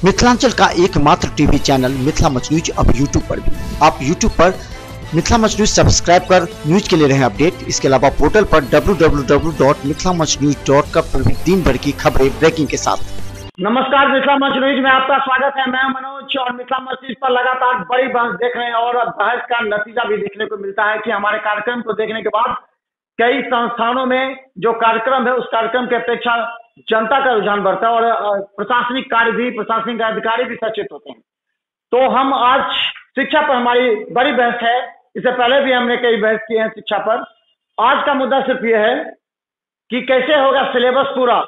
मिथिलांचल का एकमात्र TV channel Mithila much news अब यूट्यूब पर भी। आप यूट्यूब पर मिथिला मच न्यूज सब्सक्राइब कर न्यूज के लिए रहें अपडेट। इसके अलावा पोर्टल पर www.mithilamachnews.com पर भी दिन भर की खबरें ब्रेकिंग के साथ। नमस्कार, मिथिला मंच न्यूज में आपका स्वागत है। मैं मनोज और मिथिला मंच न्यूज पर लगातार बड़ी बहस देख रहे हैं और बहस का नतीजा भी देखने को मिलता है कि हमारे कार्यक्रम को देखने के बाद कई संस्थानों में जो कार्यक्रम है उस कार्यक्रम की अपेक्षा जनता का रुझान बढ़ता है और प्रशासनिक कार्य भी, प्रशासनिक अधिकारी भी सचेत होते हैं। तो हम आज शिक्षा पर हमारी बड़ी बहस है। इससे पहले भी हमने कई बहस की है शिक्षा पर। आज का मुद्दा सिर्फ ये है कि कैसे होगा सिलेबस पूरा।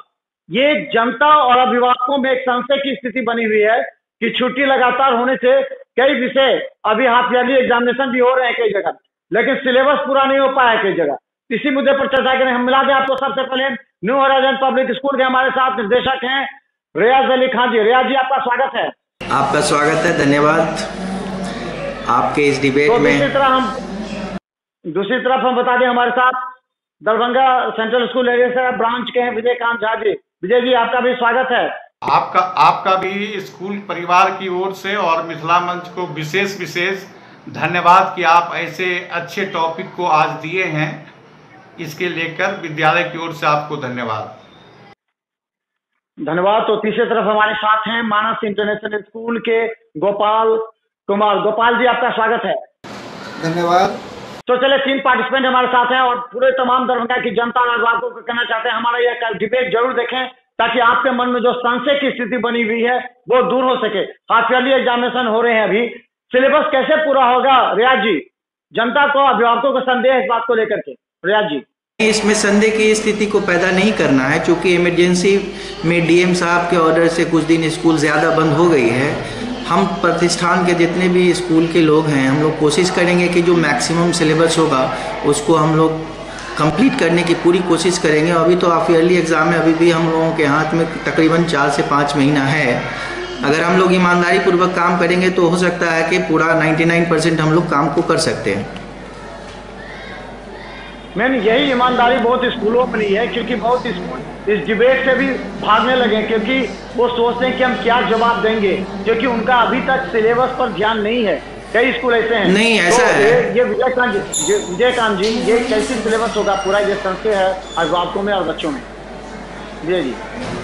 ये जनता और अभिभावकों में एक संशय की स्थिति बनी हुई है कि छुट्टी लगातार होने से कई विषय अभी हाफ ईयरली एग्जामिनेशन भी हो रहे हैं कई जगह, लेकिन सिलेबस पूरा नहीं हो पाया कई जगह। इसी मुद्दे पर चर्चा करें। हम मिला दें आपको सबसे पहले न्यू होराइजन पब्लिक स्कूल के हमारे साथ निर्देशक हैं रियाज अली खान जी। रियाज जी, आपका स्वागत है। आपका स्वागत है, धन्यवाद आपके इस डिबेट में। दूसरी तरफ हम बता दें हमारे साथ दरभंगा सेंट्रल स्कूल एरिया से ब्रांच के हैं विजयकांत झा जी। विजय जी, आपका भी स्वागत है। आपका भी स्कूल परिवार की ओर से और मिथिला मंच को विशेष धन्यवाद कि आप ऐसे अच्छे टॉपिक को आज दिए हैं। इसके लेकर विद्यालय की ओर से आपको धन्यवाद। तो तीसरी तरफ हमारे साथ हैं मानस इंटरनेशनल स्कूल के गोपाल कुमार। गोपाल जी, आपका स्वागत है। धन्यवाद। तो चले, 3 पार्टिसिपेंट हमारे साथ हैं और पूरे तमाम दरभंगा की जनता और अभिभावकों को कहना चाहते हैं हमारा यह डिबेट जरूर देखें ताकि आपके मन में जो संशय की स्थिति बनी हुई है वो दूर हो सके। हाफ ईयरली एग्जामिनेशन हो रहे हैं अभी, सिलेबस कैसे पूरा होगा? रियाज जी, जनता को, अभिभावकों को संदेह इस बात को लेकर के। रियाज जी, इसमें संदेह की स्थिति को पैदा नहीं करना है, क्योंकि इमरजेंसी में डीएम साहब के ऑर्डर से कुछ दिन स्कूल ज़्यादा बंद हो गई है। हम प्रतिष्ठान के जितने भी स्कूल के लोग हैं, हम लोग कोशिश करेंगे कि जो मैक्सिमम सिलेबस होगा उसको हम लोग कंप्लीट करने की पूरी कोशिश करेंगे। अभी तो हाफ ईयरली एग्ज़ाम में अभी भी हम लोगों के हाथ में तकरीबन 4 से 5 महीना है। अगर हम लोग ईमानदारी पूर्वक काम करेंगे तो हो सकता है कि पूरा 99% हम लोग काम को कर सकते हैं। मैंने यही ईमानदारी बहुत स्कूलों में नहीं है, क्योंकि बहुत स्कूल इस डिबेट से भी भागने लगे क्योंकि वो सोचते हैं कि हम क्या जवाब देंगे, क्योंकि उनका अभी तक सिलेबस पर ध्यान नहीं है। कई स्कूल ऐसे हैं। नहीं, ऐसा है। ये विजयकांत जी, ये कैसे सिलेबस होगा पूरा, ये संशय है अभिभावकों में और बच्चों में। विजय जी,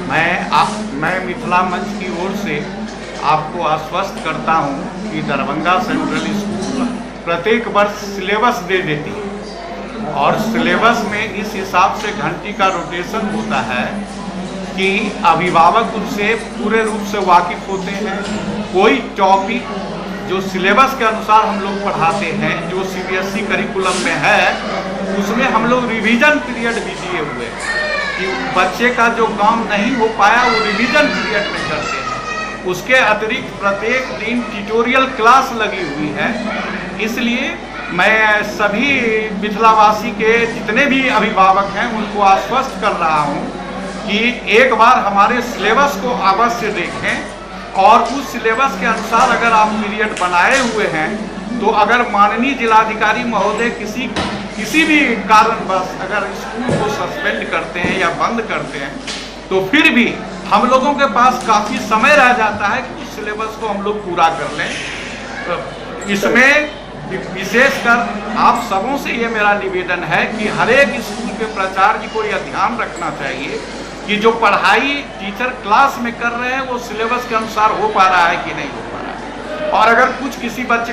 मैं मिथिला मंच की ओर से आपको आश्वस्त करता हूं कि दरभंगा सेंट्रल स्कूल प्रत्येक वर्ष सिलेबस दे देती है और सिलेबस में इस हिसाब से घंटी का रोटेशन होता है कि अभिभावक उससे पूरे रूप से वाकिफ होते हैं। कोई टॉपिक जो सिलेबस के अनुसार हम लोग पढ़ाते हैं, जो सीबीएसई करिकुलम में है, उसमें हम लोग रिवीजन पीरियड भी दिए हुए हैं कि बच्चे का जो काम नहीं हो पाया वो रिवीजन पीरियड में करते हैं। उसके अतिरिक्त प्रत्येक दिन ट्यूटोरियल क्लास लगी हुई है। इसलिए मैं सभी मिथिलावासी के जितने भी अभिभावक हैं उनको आश्वस्त कर रहा हूं कि एक बार हमारे सिलेबस को अवश्य देखें और उस सिलेबस के अनुसार अगर आप पीरियड बनाए हुए हैं तो अगर माननीय जिलाधिकारी महोदय किसी भी कारणवश अगर स्कूल को सस्पेंड करते हैं या बंद करते हैं तो फिर भी हम लोगों के पास काफ़ी समय रह जाता है कि उस सिलेबस को हम लोग पूरा कर लें। इसमें विशेषकर आप सबों से ये मेरा निवेदन है कि हर एक स्कूल के प्राचार्य को यह ध्यान रखना चाहिए कि जो पढ़ाई टीचर क्लास में कर रहे हैं वो सिलेबस के अनुसार हो पा रहा है कि नहीं हो पा रहा है। और अगर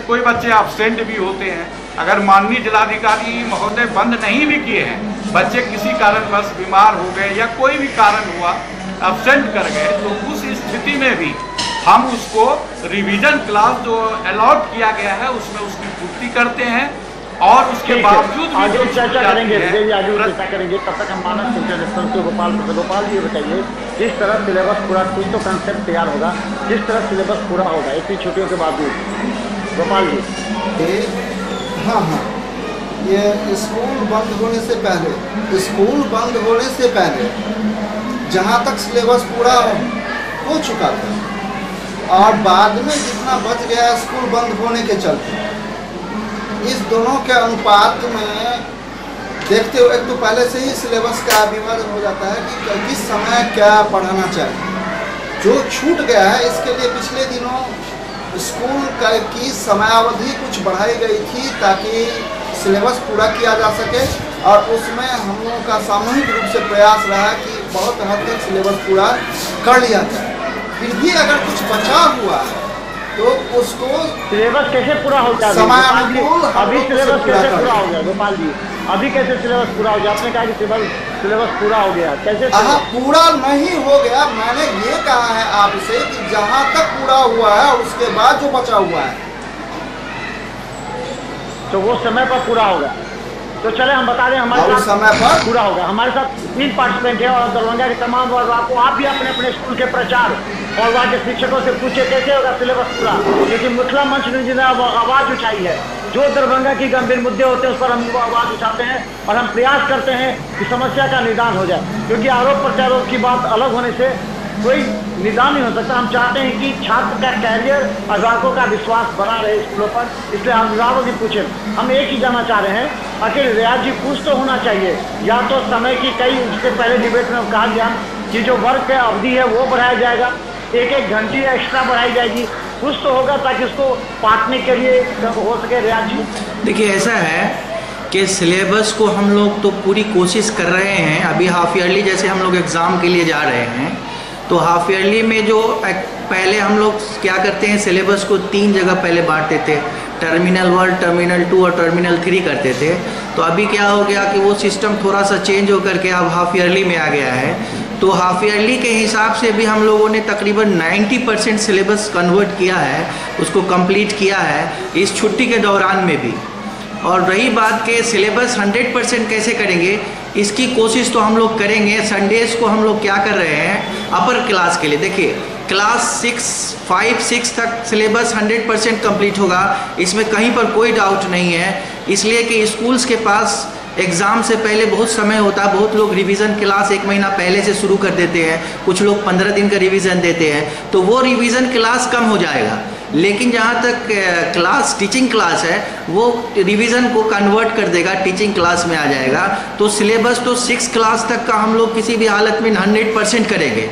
कोई बच्चे एब्सेंट भी होते हैं, अगर माननीय जिलाधिकारी महोदय बंद नहीं भी किए हैं, बच्चे किसी कारणवश बीमार हो गए या कोई भी कारण हुआ एब्सेंट कर गए, तो उस स्थिति में भी हम उसको रिवीजन क्लास जो अलॉट किया गया है उसमें उसकी पूर्ति करते हैं और उसके बावजूद आगे चर्चा करेंगे। तब तक हम मानस इंटरनेशनल के गोपाल जी बताइए, जिस तरह सिलेबस पूरा, कुछ तो कंसेप्ट तैयार होगा, जिस तरह सिलेबस पूरा होगा इतनी छुट्टियों के बावजूद। गोपाल जी, हाँ, ये स्कूल बंद होने से पहले जहाँ तक सिलेबस पूरा हो चुका था और बाद में जितना बच गया स्कूल बंद होने के चलते, इस दोनों के अनुपात में देखते हुए एक तो पहले से ही सिलेबस का विवरण हो जाता है कि किस समय क्या पढ़ाना चाहिए। जो छूट गया है इसके लिए पिछले दिनों स्कूल की समयावधि कुछ बढ़ाई गई थी ताकि सिलेबस पूरा किया जा सके, और उसमें हम लोगों का सामूहिक रूप से प्रयास रहा कि बहुत हद तक सिलेबस पूरा कर लिया जाए। फिर भी अगर कुछ बचा हुआ है तो उसको सिलेबस कैसे पूरा हो गया? अभी सिलेबस कैसे पूरा हो गया गोपाल जी? अभी कैसे सिलेबस पूरा हो गया? आपने कहा कि सिलेबस पूरा हो गया, कैसे? पूरा नहीं हो गया, मैंने ये कहा है आपसे कि जहाँ तक पूरा हुआ है उसके बाद जो बचा हुआ है तो वो समय पर पूरा होगा। तो चले हम बता दें हमारे साथ समय पर पूरा होगा। हमारे साथ 3 पार्टिसिपेंट है और दरभंगा के तमाम वर्ग आपको, आप भी अपने अपने स्कूल के प्रचार और वहाँ के शिक्षकों से पूछे कैसे होगा सिलेबस पूरा, क्योंकि मिथिला मंच न्यूज ने आवाज़ उठाई है। जो दरभंगा की गंभीर मुद्दे होते हैं उस पर हम आवाज़ उठाते हैं और हम प्रयास करते हैं कि समस्या का निदान हो जाए, क्योंकि आरोप प्रत्यारोप की बात अलग होने से कोई निदान नहीं हो सकता। हम चाहते हैं कि छात्र का कैरियर, अभिभावकों का विश्वास बना रहे स्कूलों पर, इसलिए हम अभिभावक भी पूछे। हम एक ही जानना चाह रहे हैं, आखिर रियाज जी कुछ तो होना चाहिए, या तो समय की कई उससे पहले डिबेट में कहा गया कि जो वर्क का अवधि है वो बढ़ाया जाएगा, 1-1 घंटे एक्स्ट्रा बढ़ाई जाएगी, कुछ तो होगा ताकि उसको पाटने के लिए हो सके। रियाज जी देखिए, ऐसा है कि सिलेबस को हम लोग तो पूरी कोशिश कर रहे हैं। अभी हाफ ईयरली जैसे हम लोग एग्ज़ाम के लिए जा रहे हैं, तो हाफ ईयरली में जो पहले हम लोग क्या करते हैं, सिलेबस को 3 जगह पहले बांटते थे, टर्मिनल 1, टर्मिनल 2 और टर्मिनल 3 करते थे। तो अभी क्या हो गया कि वो सिस्टम थोड़ा सा चेंज होकर के अब हाफ ईयरली में आ गया है। तो हाफ ईयरली के हिसाब से भी हम लोगों ने तकरीबन 90% सिलेबस कन्वर्ट किया है, उसको कंप्लीट किया है इस छुट्टी के दौरान में भी। और रही बात के सिलेबस 100% कैसे करेंगे, इसकी कोशिश तो हम लोग करेंगे। संडेज को हम लोग क्या कर रहे हैं, अपर क्लास के लिए देखिए क्लास 5-6 तक सिलेबस 100% कंप्लीट होगा, इसमें कहीं पर कोई डाउट नहीं है। इसलिए कि स्कूल्स के पास एग्ज़ाम से पहले बहुत समय होता है, बहुत लोग रिवीजन क्लास 1 महीना पहले से शुरू कर देते हैं, कुछ लोग 15 दिन का रिवीजन देते हैं, तो वो रिवीजन क्लास कम हो जाएगा। लेकिन जहाँ तक क्लास टीचिंग क्लास है वो रिवीजन को कन्वर्ट कर देगा, टीचिंग क्लास में आ जाएगा। तो सिलेबस तो 6 क्लास तक का हम लोग किसी भी हालत में 100% करेंगे।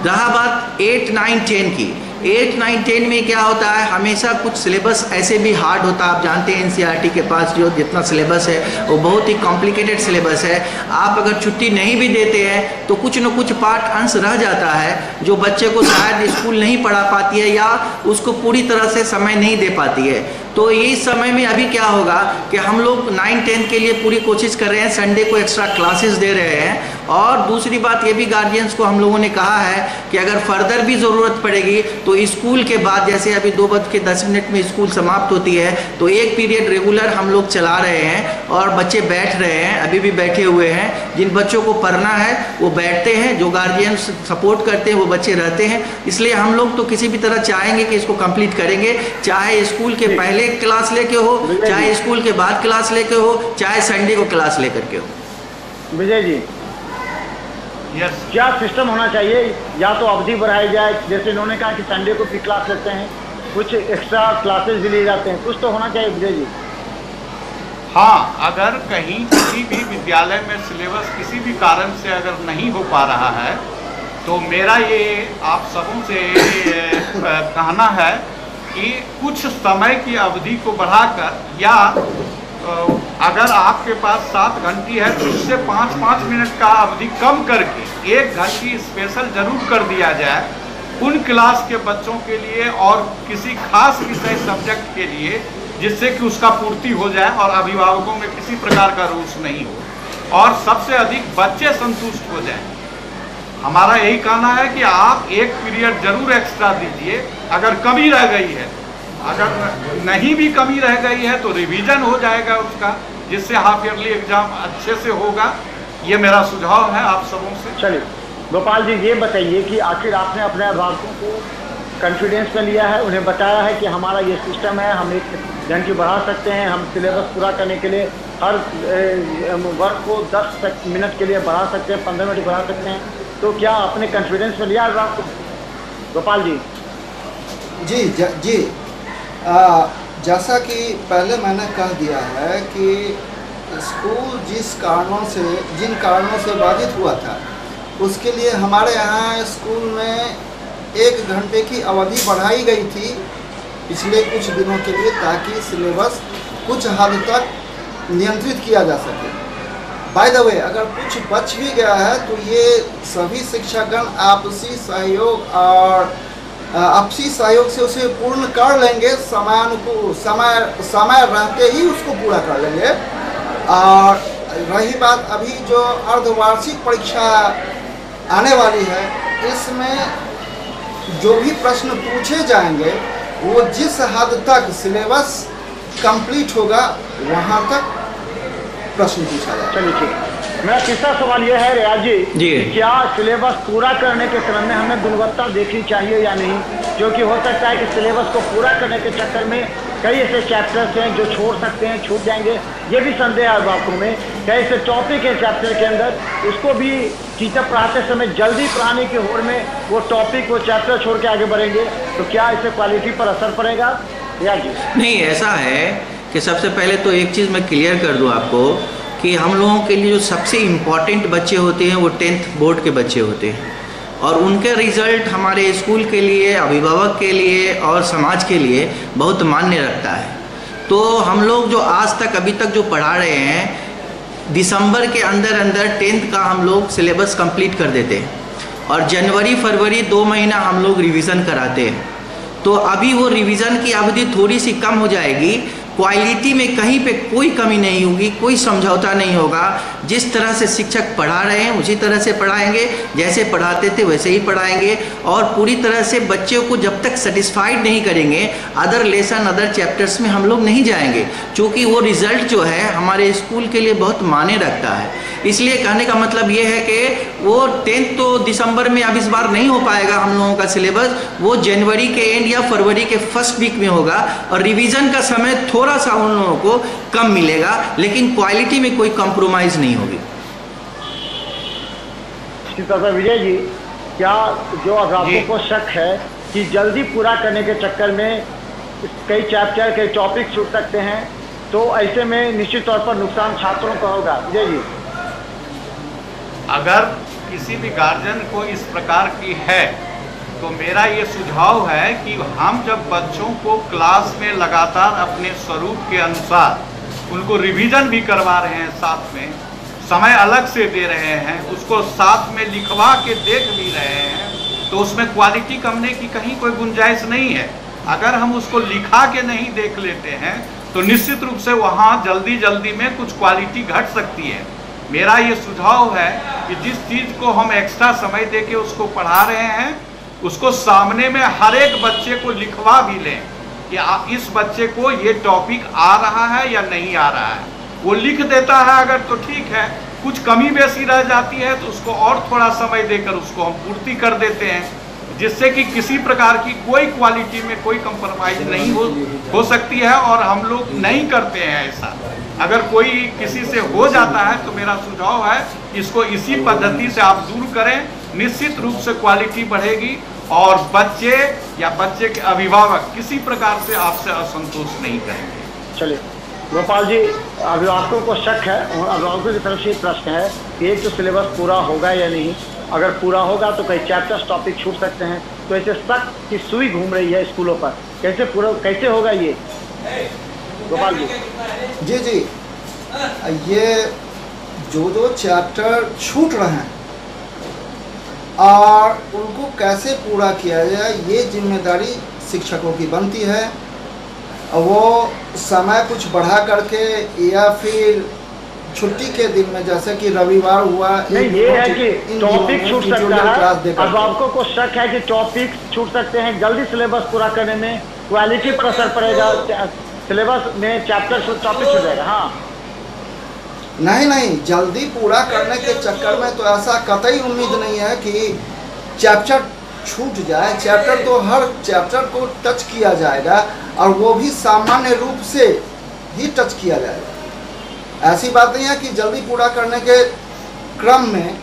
रहा बात 8, 9, 10 की, 8, 9, 10 में क्या होता है, हमेशा कुछ सिलेबस ऐसे भी हार्ड होता है। आप जानते हैं एनसीईआरटी के पास जो जितना सिलेबस है वो बहुत ही कॉम्प्लिकेटेड सिलेबस है। आप अगर छुट्टी नहीं भी देते हैं तो कुछ न कुछ पार्ट अंश रह जाता है जो बच्चे को शायद स्कूल नहीं पढ़ा पाती है या उसको पूरी तरह से समय नहीं दे पाती है। तो इस समय में अभी क्या होगा कि हम लोग 9, 10 के लिए पूरी कोशिश कर रहे हैं, संडे को एक्स्ट्रा क्लासेस दे रहे हैं। और दूसरी बात ये भी गार्जियंस को हम लोगों ने कहा है कि अगर फर्दर भी ज़रूरत पड़ेगी तो स्कूल के बाद, जैसे अभी 2:10 में स्कूल समाप्त होती है, तो 1 पीरियड रेगुलर हम लोग चला रहे हैं और बच्चे बैठ रहे हैं, अभी भी बैठे हुए हैं। जिन बच्चों को पढ़ना है वो बैठते हैं, जो गार्जियंस सपोर्ट करते हैं वो बच्चे रहते हैं। इसलिए हम लोग तो किसी भी तरह चाहेंगे कि इसको कंप्लीट करेंगे, चाहे स्कूल के पहले क्लास लेके हो, चाहे स्कूल के बाद क्लास लेके हो, चाहे संडे को क्लास लेकर के हो। विजय जी यस, क्या सिस्टम होना चाहिए, या तो अवधि बढ़ाई जाए, जैसे इन्होंने कहा कि संडे को भी क्लास लेते हैं, कुछ एक्स्ट्रा क्लासेस भी लिए जाते हैं, कुछ तो होना चाहिए विजय जी। हाँ, अगर कहीं किसी भी विद्यालय में सिलेबस किसी भी कारण से अगर नहीं हो पा रहा है तो मेरा ये आप सबों से कहना है कि कुछ समय की अवधि को बढ़ाकर, या अगर आपके पास 7 घंटी है तो उससे 5-5 मिनट का अवधि कम करके 1 घंटी स्पेशल जरूर कर दिया जाए उन क्लास के बच्चों के लिए और किसी खास विषय सब्जेक्ट के लिए, जिससे कि उसका पूर्ति हो जाए और अभिभावकों में किसी प्रकार का रोष नहीं हो और सबसे अधिक बच्चे संतुष्ट हो जाएं। हमारा यही कहना है कि आप 1 पीरियड जरूर एक्स्ट्रा दीजिए। अगर कमी रह गई है, अगर नहीं भी कमी रह गई है तो रिवीजन हो जाएगा उसका, जिससे हाफ ईयरली एग्जाम अच्छे से होगा। ये मेरा सुझाव है आप सबों से। चलिए गोपाल जी, ये बताइए कि आखिर आपने अपने अभिभावकों को कॉन्फिडेंस में लिया है, उन्हें बताया है कि हमारा ये सिस्टम है, हम 1 घंटे बढ़ा सकते हैं, हम सिलेबस पूरा करने के लिए हर वर्ग को 10 मिनट के लिए बढ़ा सकते हैं, 15 मिनट बढ़ा सकते हैं, तो क्या आपने कॉन्फिडेंस में लिया अभिभावकों को? गोपाल जी जी जैसा कि पहले मैंने कह दिया है कि स्कूल जिन कारणों से बाधित हुआ था उसके लिए हमारे यहाँ स्कूल में 1 घंटे की अवधि बढ़ाई गई थी पिछले कुछ दिनों के लिए, ताकि सिलेबस कुछ हद तक नियंत्रित किया जा सके। बाय द वे, अगर कुछ बच भी गया है तो ये सभी शिक्षकगण आपसी सहयोग और आपसी सहयोग से उसे पूर्ण कर लेंगे। समय रहते ही उसको पूरा कर लेंगे। और रही बात अभी जो अर्धवार्षिक परीक्षा आने वाली है, इसमें जो भी प्रश्न पूछे जाएंगे वो जिस हद तक सिलेबस कंप्लीट होगा वहाँ तक प्रश्न पूछा जाएगा। चलिए ठीक। मेरा तीसरा सवाल ये है रियाज जी, क्या सिलेबस पूरा करने के क्रम में हमें गुणवत्ता देखनी चाहिए या नहीं? क्योंकि हो सकता है कि सिलेबस को पूरा करने के चक्कर में कई ऐसे चैप्टर्स हैं जो छोड़ सकते हैं, छूट जाएंगे। ये भी संदेह है अभिभावकों में। कई ऐसे टॉपिक है चैप्टर के अंदर, उसको भी टीचर पढ़ाते समय जल्दी पढ़ाने की होड़ में वो टॉपिक, वो चैप्टर छोड़ के आगे बढ़ेंगे, तो क्या इससे क्वालिटी पर असर पड़ेगा रियाज जी? नहीं, ऐसा है कि सबसे पहले तो एक चीज़ मैं क्लियर कर दूं आपको कि हम लोगों के लिए जो सबसे इम्पॉर्टेंट बच्चे होते हैं वो 10th बोर्ड के बच्चे होते हैं, और उनके रिज़ल्ट हमारे स्कूल के लिए, अभिभावक के लिए और समाज के लिए बहुत मान्य रखता है। तो हम लोग जो आज तक अभी तक जो पढ़ा रहे हैं, दिसंबर के अंदर 10th का हम लोग सिलेबस कंप्लीट कर देते हैं, और जनवरी फरवरी 2 महीना हम लोग रिवीजन कराते हैं। तो अभी वो रिवीजन की अवधि थोड़ी सी कम हो जाएगी। क्वालिटी में कहीं पे कोई कमी नहीं होगी, कोई समझौता नहीं होगा। जिस तरह से शिक्षक पढ़ा रहे हैं उसी तरह से पढ़ाएंगे, जैसे पढ़ाते थे वैसे ही पढ़ाएंगे, और पूरी तरह से बच्चों को जब तक सेटिस्फाइड नहीं करेंगे अदर लेसन, अदर चैप्टर्स में हम लोग नहीं जाएंगे, क्योंकि वो रिज़ल्ट जो है हमारे स्कूल के लिए बहुत मायने रखता है। इसलिए कहने का मतलब ये है कि वो 10th तो दिसंबर में अब इस बार नहीं हो पाएगा हम लोगों का सिलेबस, वो जनवरी के एंड या फरवरी के फर्स्ट वीक में होगा, और रिवीजन का समय थोड़ा सा उन लोगों को कम मिलेगा, लेकिन क्वालिटी में कोई कॉम्प्रोमाइज नहीं होगी। विजय जी, क्या जो अभिभावकों को शक है कि जल्दी पूरा करने के चक्कर में कई चैप्टर, कई टॉपिक छूट सकते हैं, तो ऐसे में निश्चित तौर पर नुकसान छात्रों का होगा? विजय जी, अगर किसी भी गार्जियन को इस प्रकार की है तो मेरा ये सुझाव है कि हम जब बच्चों को क्लास में लगातार अपने स्वरूप के अनुसार उनको रिवीजन भी करवा रहे हैं, साथ में समय अलग से दे रहे हैं, उसको साथ में लिखवा के देख भी रहे हैं, तो उसमें क्वालिटी कमने की कहीं कोई गुंजाइश नहीं है। अगर हम उसको लिखा के नहीं देख लेते हैं तो निश्चित रूप से वहाँ जल्दी जल्दी में कुछ क्वालिटी घट सकती है। मेरा ये सुझाव है कि जिस चीज़ को हम एक्स्ट्रा समय दे के उसको पढ़ा रहे हैं, उसको सामने में हर एक बच्चे को लिखवा भी लें कि इस बच्चे को ये टॉपिक आ रहा है या नहीं आ रहा है। वो लिख देता है अगर तो ठीक है, कुछ कमी बेसी रह जाती है तो उसको और थोड़ा समय देकर उसको हम पूर्ति कर देते हैं, जिससे कि किसी प्रकार की कोई क्वालिटी में कोई कंप्रोमाइज नहीं हो सकती है, और हम लोग नहीं करते हैं ऐसा। अगर कोई किसी से हो जाता है तो मेरा सुझाव है इसको इसी पद्धति से आप दूर करें, निश्चित रूप से क्वालिटी बढ़ेगी और बच्चे या बच्चे के अभिभावक किसी प्रकार से आपसे असंतोष नहीं करेंगे। चलिए गोपाल जी, अभिभावकों को शक है, अभिभावकों की तरफ से प्रश्न है कि एक तो सिलेबस पूरा होगा या नहीं, अगर पूरा होगा तो कई चैप्टर्स टॉपिक छूट सकते हैं, तो ऐसे शक की सुई घूम रही है स्कूलों पर, कैसे होगा ये गोपाल जी? जी जी, ये जो चैप्टर छूट रहे हैं और उनको कैसे पूरा किया जाए, ये जिम्मेदारी शिक्षकों की बनती है। वो समय कुछ बढ़ा करके या फिर छुट्टी के दिन में, जैसे कि रविवार हुआ, नहीं ये है कि टॉपिक छूट सकता है, अभिभावकों को शक है कि टॉपिक छूट सकते हैं, जल्दी सिलेबस पूरा करने में क्वालिटी पर असर पड़ेगा, सिलेबस में टॉपिक छूट जाएगा। हाँ नहीं, जल्दी पूरा करने के चक्कर में तो ऐसा कतई उम्मीद नहीं है कि चैप्टर छूट जाए। चैप्टर तो हर चैप्टर को टच किया जाएगा, और वो भी सामान्य रूप से ही टच किया जाएगा। ऐसी बात नहीं है कि जल्दी पूरा करने के क्रम में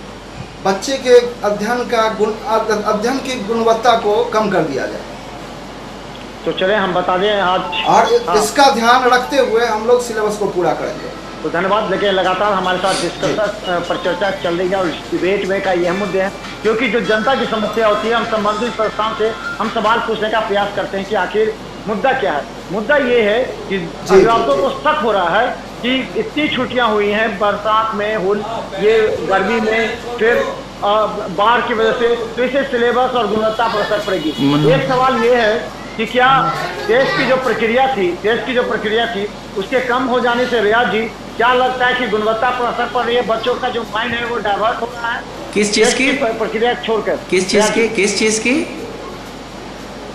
बच्चे के अध्ययन की गुणवत्ता को कम कर दिया जाए। तो चले हम बता दें आज, और इसका ध्यान रखते हुए हम लोग सिलेबस को पूरा करेंगे। तो धन्यवाद। लेकिन लगातार हमारे साथ डिस्कशन पर चर्चा चल रही है और डिबेट में का यह मुद्दे हैं, क्योंकि जो जनता की समस्या होती है, हम संबंधित संस्थाओं से हम सवाल पूछने का प्रयास करते हैं कि आखिर मुद्दा क्या है। मुद्दा ये है कि अभिभावकों को शक हो रहा है कि इतनी छुट्टियां हुई हैं, बरसात में, ये गर्मी में, फिर बाढ़ की वजह से, तो इससे सिलेबस और गुणवत्ता पर असर पड़ेगी। एक सवाल ये है कि क्या टेस्ट की जो प्रक्रिया थी उसके कम हो जाने से रियाज जी क्या लगता है कि गुणवत्ता पर असर पड़ रही है? बच्चों का जो माइंड है वो डाइवर्ट हो रहा है किस चीज की प्रक्रिया छोड़कर? किस चीज की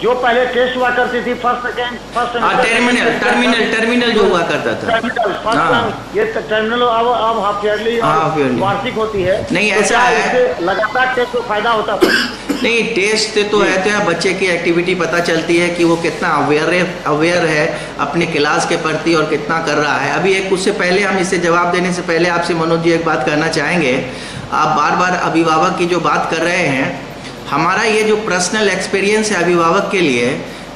जो पहले टेस्ट हुआ करती थी, फर्स्ट टर्मिनल जो हुआ करता था, ये टर्मिनल अब हाफ ईयरली वार्षिक होती है। नहीं, ऐसा है लगातार टेस्ट को फायदा होता था। नहीं, टेस्ट तो रहते हैं, बच्चे की एक्टिविटी पता चलती है कि वो कितना अवेयर है अपने क्लास के प्रति और कितना कर रहा है। अभी एक उससे पहले, हम इससे जवाब देने से पहले आपसे मनोज जी एक बात कहना चाहेंगे। आप बार बार अभिभावक की जो बात कर रहे हैं, हमारा ये जो पर्सनल एक्सपीरियंस है अभिभावक के लिए,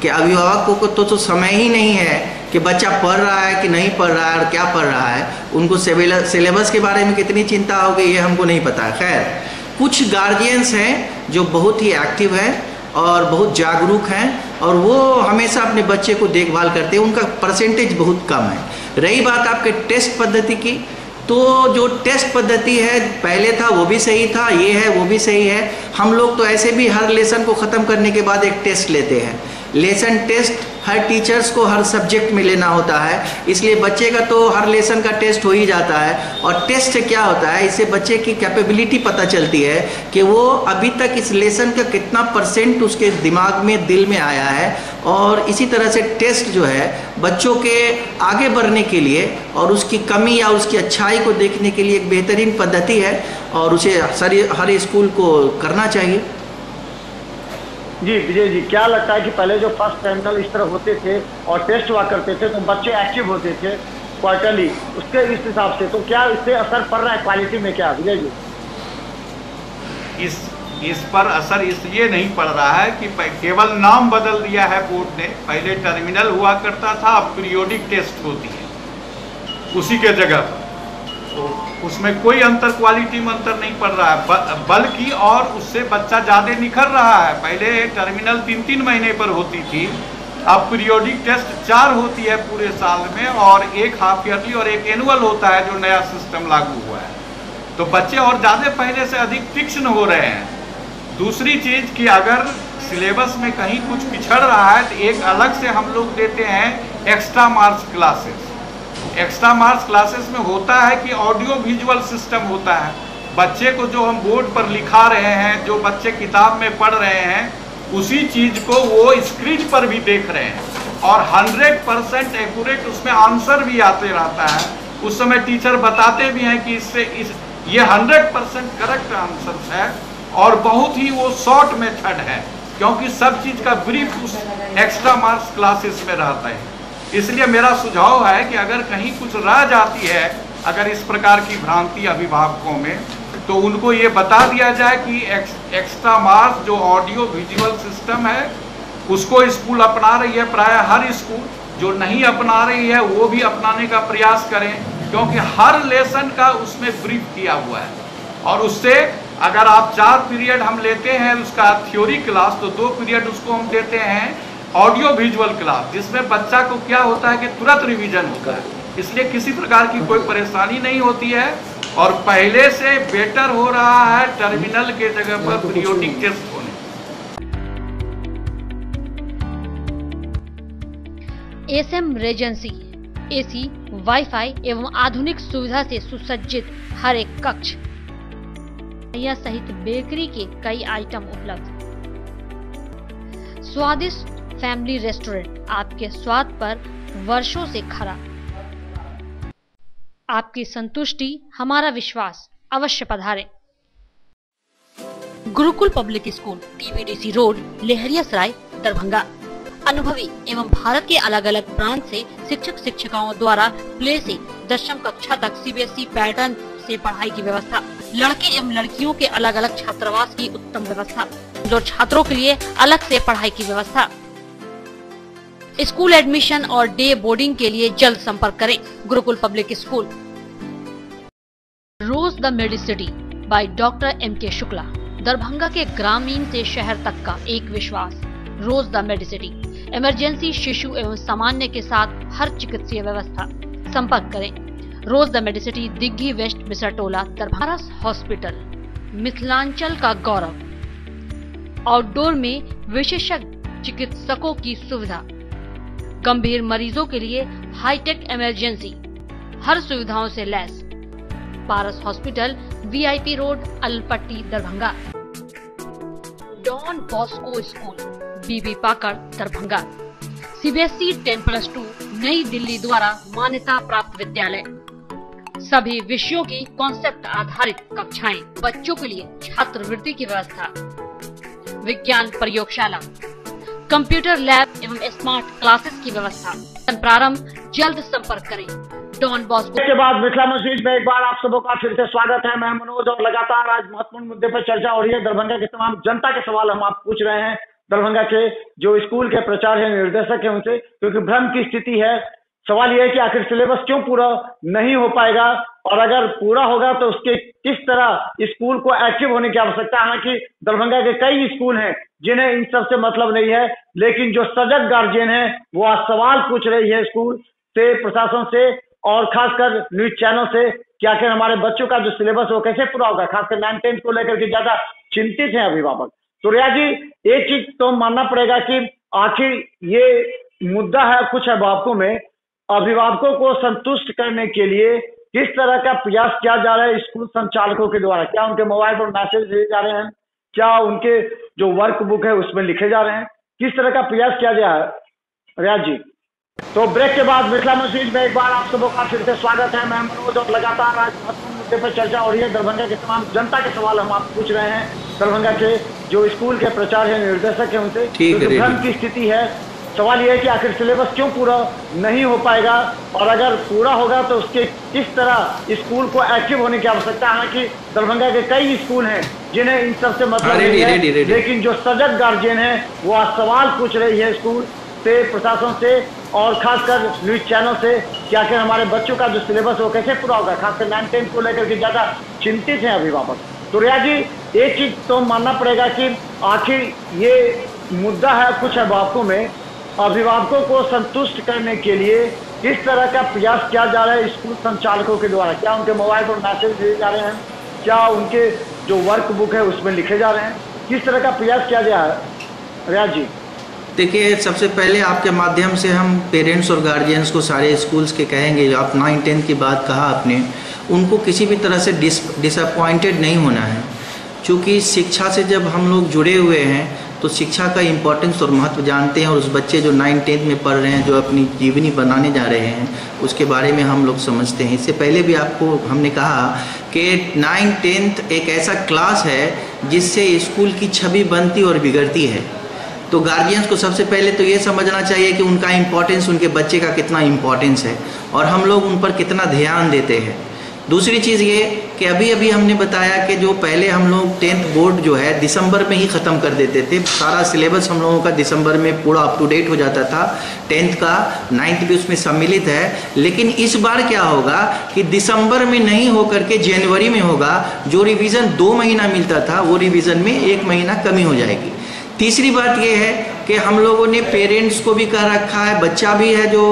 कि अभिभावकों को तो समय ही नहीं है कि बच्चा पढ़ रहा है कि नहीं पढ़ रहा है और क्या पढ़ रहा है। उनको सिलेबस के बारे में कितनी चिंता होगी ये हमको नहीं पता है। खैर, कुछ गार्जियंस हैं जो बहुत ही एक्टिव हैं और बहुत जागरूक हैं और वो हमेशा अपने बच्चे को देखभाल करते हैं, उनका परसेंटेज बहुत कम है। रही बात आपके टेस्ट पद्धति की, तो जो टेस्ट पद्धति है पहले था वो भी सही था, ये है वो भी सही है। हम लोग तो ऐसे भी हर लेसन को ख़त्म करने के बाद एक टेस्ट लेते हैं। लेसन टेस्ट हर टीचर्स को हर सब्जेक्ट में लेना होता है, इसलिए बच्चे का तो हर लेसन का टेस्ट हो ही जाता है। और टेस्ट से क्या होता है, इससे बच्चे की कैपेबिलिटी पता चलती है कि वो अभी तक इस लेसन का कितना परसेंट उसके दिमाग में, दिल में आया है। और इसी तरह से टेस्ट जो है बच्चों के आगे बढ़ने के लिए और उसकी कमी या उसकी अच्छाई को देखने के लिए एक बेहतरीन पद्धति है और उसे हर स्कूल को करना चाहिए। जी विजय जी, क्या लगता है कि पहले जो फर्स्ट टर्मिनल इस तरह होते थे और टेस्ट हुआ करते थे तो बच्चे एक्टिव होते थे क्वार्टरली, उसके इस हिसाब से, तो क्या इससे असर पड़ रहा है क्वालिटी में? क्या विजय जी इस पर असर इसलिए नहीं पड़ रहा है कि केवल नाम बदल दिया है बोर्ड ने। पहले टर्मिनल हुआ करता था, अब पीरियोडिक टेस्ट होती है उसी के जगह पर, तो उसमें कोई अंतर, क्वालिटी में अंतर नहीं पड़ रहा है, बल्कि और उससे बच्चा ज़्यादा निखर रहा है। पहले टर्मिनल 3-3 महीने पर होती थी, अब पीरियोडिक टेस्ट 4 होती है पूरे साल में और एक हाफ ईयरली और एक एनुअल होता है जो नया सिस्टम लागू हुआ है। तो बच्चे और ज़्यादा पहले से अधिक तीक्ष्ण हो रहे हैं। दूसरी चीज़ कि अगर सिलेबस में कहीं कुछ पिछड़ रहा है तो एक अलग से हम लोग देते हैं extra marks classes. Extra marks classes में होता है कि ऑडियो विजुअल सिस्टम होता है। बच्चे को जो हम बोर्ड पर लिखा रहे हैं, जो बच्चे किताब में पढ़ रहे हैं, उसी चीज़ को वो स्क्रीन पर भी देख रहे हैं और 100% एक्यूरेट उसमें आंसर भी आते रहता है। उस समय टीचर बताते भी हैं कि ये 100% करेक्ट आंसर है और बहुत ही वो शॉर्ट मेथड है, क्योंकि सब चीज़ का ब्रीफ उस एक्स्ट्रा मार्क्स क्लासेस में रहता है। इसलिए मेरा सुझाव है कि अगर कहीं कुछ रह जाती है, अगर इस प्रकार की भ्रांति अभिभावकों में, तो उनको ये बता दिया जाए कि एक्स्ट्रा मार्क्स जो ऑडियो विजुअल सिस्टम है उसको स्कूल अपना रही है, प्राय हर स्कूल। जो नहीं अपना रही है वो भी अपनाने का प्रयास करें, क्योंकि हर लेसन का उसमें ब्रीफ किया हुआ है। और उससे अगर आप 4 पीरियड हम लेते हैं उसका थ्योरी क्लास, तो 2 पीरियड उसको हम देते हैं ऑडियो विजुअल क्लास, जिसमें बच्चा को क्या होता है कि तुरंत रिवीजन होता है। इसलिए किसी प्रकार की कोई परेशानी नहीं होती है और पहले से बेटर हो रहा है टर्मिनल के जगह पर पीरियोडिक टेस्ट होने। एसएम रेजेंसी एसी, वाईफाई एवं आधुनिक सुविधा से सुसज्जित हर एक कक्ष या सहित बेकरी के कई आइटम उपलब्ध। स्वादिष्ट फैमिली रेस्टोरेंट आपके स्वाद पर वर्षों से खरा। आपकी संतुष्टि हमारा विश्वास, अवश्य पधारें। Gurukul public school, TBDC road, Laheriasarai, Darbhanga. अनुभवी एवं भारत के अलग अलग प्रांत से शिक्षक शिक्षिकाओं द्वारा प्ले से 10वीं कक्षा तक सीबीएसई पैटर्न से पढ़ाई की व्यवस्था। लड़के एवं लड़कियों के अलग अलग छात्रावास की उत्तम व्यवस्था, जो छात्रों के लिए अलग से पढ़ाई की व्यवस्था। स्कूल एडमिशन और डे बोर्डिंग के लिए जल्द संपर्क करें। Gurukul public school, the Medicity by doctor M.K. Shukla. Darbhanga के ग्रामीण से शहर तक का एक विश्वास। रोज द मेडिसिटी, इमरजेंसी, शिशु एवं सामान्य के साथ हर चिकित्सीय व्यवस्था। संपर्क करें Rose the Medicity, Digghi west, Bisartola, Darbhanga. Hospital, Mithilanchal का गौरव। आउटडोर में विशेषज्ञ चिकित्सकों की सुविधा। गंभीर मरीजों के लिए हाईटेक इमरजेंसी, हर सुविधाओं से लैस। Paras hospital, VIP road, Alpatti, Darbhanga. Don Bosco school, BB Pakar, Darbhanga. CBSE 10+2 नई दिल्ली द्वारा मान्यता प्राप्त विद्यालय। सभी विषयों की कॉन्सेप्ट आधारित कक्षाएं, बच्चों के लिए छात्रवृत्ति की व्यवस्था, विज्ञान प्रयोगशाला, कंप्यूटर लैब एवं स्मार्ट क्लासेस की व्यवस्था। प्रारंभ जल्द। संपर्क करें डॉन बॉस्को। इसके बाद मिथिला मंच न्यूज में एक बार आप सबों का फिर से स्वागत है। मैं मनोज और लगातार आज महत्वपूर्ण मुद्दे पर चर्चा हो रही है। दरभंगा के तमाम जनता के सवाल हम आप पूछ रहे हैं। दरभंगा के जो स्कूल के प्राचार्य हैं, निर्देशक हैं, उनसे, क्योंकि भ्रम की स्थिति है। सवाल यह है कि आखिर सिलेबस क्यों पूरा नहीं हो पाएगा, और अगर पूरा होगा तो उसके किस तरह स्कूल को एक्टिव होने की आवश्यकता है। हालांकि दरभंगा के कई स्कूल हैं जिन्हें इन सब से मतलब नहीं है, लेकिन जो सजग गार्जियन है वो आज सवाल पूछ रही है स्कूल से, प्रशासन से और खासकर न्यूज चैनल से कि आखिर हमारे बच्चों का जो सिलेबस वो कैसे पूरा होगा। खासकर 9-10 को लेकर के ज्यादा चिंतित है अभिभावक। तो रिया जी, एक चीज तो मानना पड़ेगा कि आखिर ये मुद्दा है कुछ अभिभावकों में, अभिभावकों को संतुष्ट करने के लिए किस तरह का प्रयास किया जा रहा है स्कूल संचालकों के द्वारा। क्या उनके मोबाइल पर मैसेज भेजे जा रहे हैं, क्या उनके जो वर्क बुक है उसमें लिखे जा रहे हैं, किस तरह का प्रयास किया जा रहा है रिया जी। तो ब्रेक के बाद मिथिला मंच न्यूज में एक बार आप सबों का फिर से स्वागत है। मैं मनोज और लगातार आज महत्वपूर्ण मुद्दे पर चर्चा हो रही है। दरभंगा के तमाम जनता के सवाल हम आप पूछ रहे हैं। दरभंगा के जो स्कूल के प्राचार्य हैं, निर्देशक हैं, उनसे, क्योंकि भ्रम की स्थिति है। सवाल यह है कि आखिर सिलेबस क्यों पूरा नहीं हो पाएगा, और अगर पूरा होगा तो उसके किस तरह स्कूल को एक्टिव होने की आवश्यकता है। हालांकि दरभंगा के कई स्कूल हैं जिन्हें इन सब से मतलब नहीं है, लेकिन जो सजग गार्जियन है वो आज सवाल पूछ रही है स्कूल से, प्रशासन से और खासकर न्यूज चैनल से कि आखिर हमारे बच्चों का जो सिलेबस वो कैसे पूरा होगा। खासकर 9-10 को लेकर के ज्यादा चिंतित है अभिभावक। तो रिया जी, एक चीज तो मानना पड़ेगा कि आखिर ये मुद्दा है कुछ अभिभावकों में, अभिभावकों को संतुष्ट करने के लिए किस तरह का प्रयास किया जा रहा है स्कूल संचालकों के द्वारा। क्या उनके मोबाइल पर मैसेज भेजे जा रहे हैं, क्या उनके जो वर्क बुक है उसमें लिखे जा रहे हैं, किस तरह का प्रयास किया जा रहा है रिया जी। देखिए, सबसे पहले आपके माध्यम से हम पेरेंट्स और गार्जियंस को सारे स्कूल्स के कहेंगे, जो आप 9-10 की बात कहा आपने, उनको किसी भी तरह से डिसअपॉइंटेड नहीं होना है। क्योंकि शिक्षा से जब हम लोग जुड़े हुए हैं तो शिक्षा का इम्पोर्टेंस और महत्व जानते हैं, और उस बच्चे जो 9-10 में पढ़ रहे हैं, जो अपनी जीवनी बनाने जा रहे हैं, उसके बारे में हम लोग समझते हैं। इससे पहले भी आपको हमने कहा कि 9-10 एक ऐसा क्लास है जिससे स्कूल की छवि बनती और बिगड़ती है। तो गार्जियंस को सबसे पहले तो ये समझना चाहिए कि उनका इम्पोर्टेंस, उनके बच्चे का कितना इम्पोर्टेंस है और हम लोग उन पर कितना ध्यान देते हैं। दूसरी चीज़ ये कि अभी हमने बताया कि जो पहले हम लोग 10th बोर्ड जो है दिसंबर में ही ख़त्म कर देते थे। सारा सिलेबस हम लोगों का दिसंबर में पूरा अप टू डेट हो जाता था। 10th का 9th भी उसमें सम्मिलित है। लेकिन इस बार क्या होगा कि दिसंबर में नहीं होकर के जनवरी में होगा। जो रिवीजन 2 महीना मिलता था वो रिवीजन में 1 महीना कमी हो जाएगी। तीसरी बात यह है कि हम लोगों ने पेरेंट्स को भी कह रखा है, बच्चा भी है जो